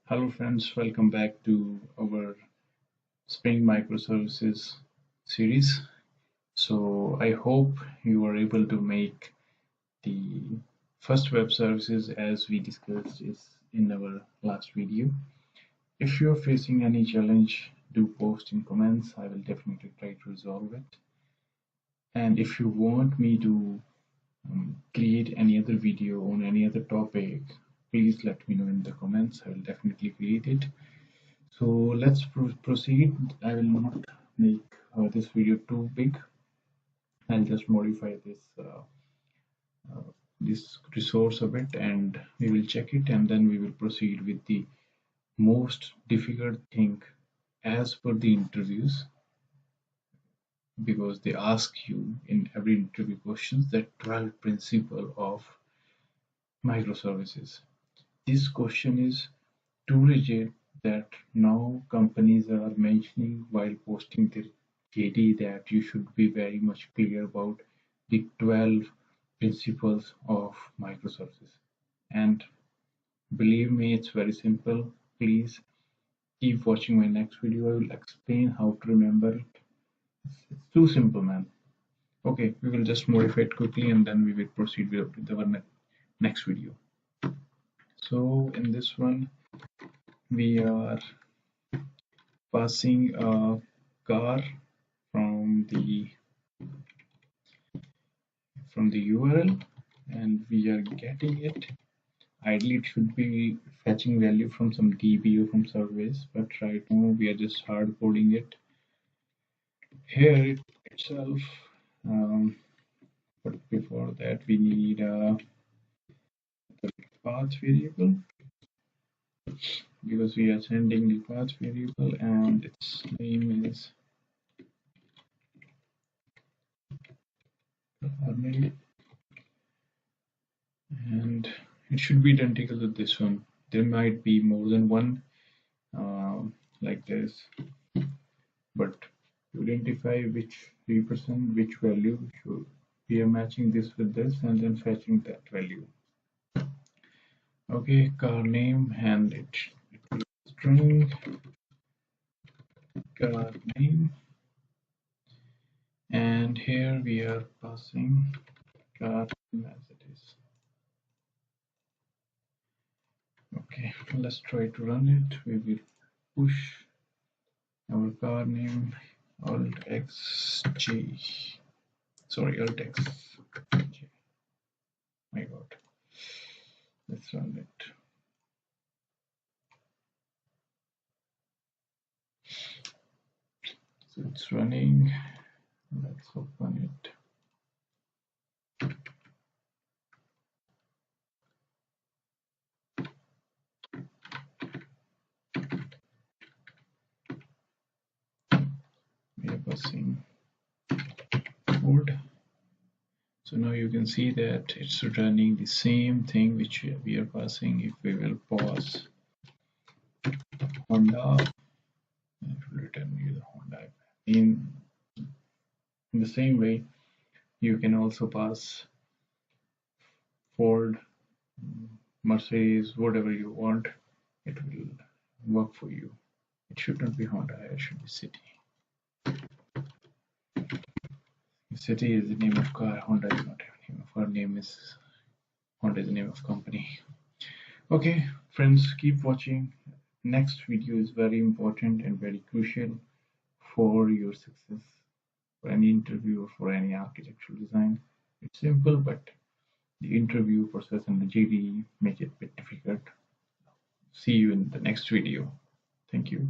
Hello friends, welcome back to our Spring Microservices series. So I hope you are able to make the first web services as we discussed is in our last video. If you're facing any challenge, do post in comments. I will definitely try to resolve it. And if you want me to create any other video on any other topic, please let me know in the comments. I will definitely create it. So let's proceed. I will not make this video too big. I'll just modify this resource a bit, and we will check it, and then we will proceed with the most difficult thing as per the interviews, because they ask you in every interview questions that 12 principle of microservices. This question is too rigid that now companies are mentioning while posting their JD that you should be very much clear about the 12 principles of microservices. And believe me, it's very simple. Please keep watching my next video. I will explain how to remember it. It's too simple, man. Okay, we will just modify it quickly and then we will proceed with our next video. So in this one, we are passing a car from the URL, and we are getting it. Ideally it should be fetching value from some DB or from service, but right now we are just hard coding it here itself. But before that we need a path variable, because we are sending the path variable and its name is Arnel, and it should be identical to this one. There might be more than one like this, but to identify which represent which value, we are matching this with this and then fetching that value. Okay, car name, and it will be string car name, and here we are passing car name as it is. Okay, let's try to run it. We will push our car name alt x j, sorry, alt x j. My god, let's run it. So it's running. Let's open it. We are passing code. So now you can see that it's returning the same thing which we are passing. If we will pause Honda, it will return you the Honda. In the same way, you can also pass Ford, Mercedes, whatever you want. It will work for you. It should not be Honda, it should be City. City is the name of car, Honda is not a name of her name is Honda is the name of company. Okay, friends, keep watching. Next video is very important and very crucial for your success for any interview or for any architectural design. It's simple, but the interview process and the JD make it a bit difficult. See you in the next video. Thank you.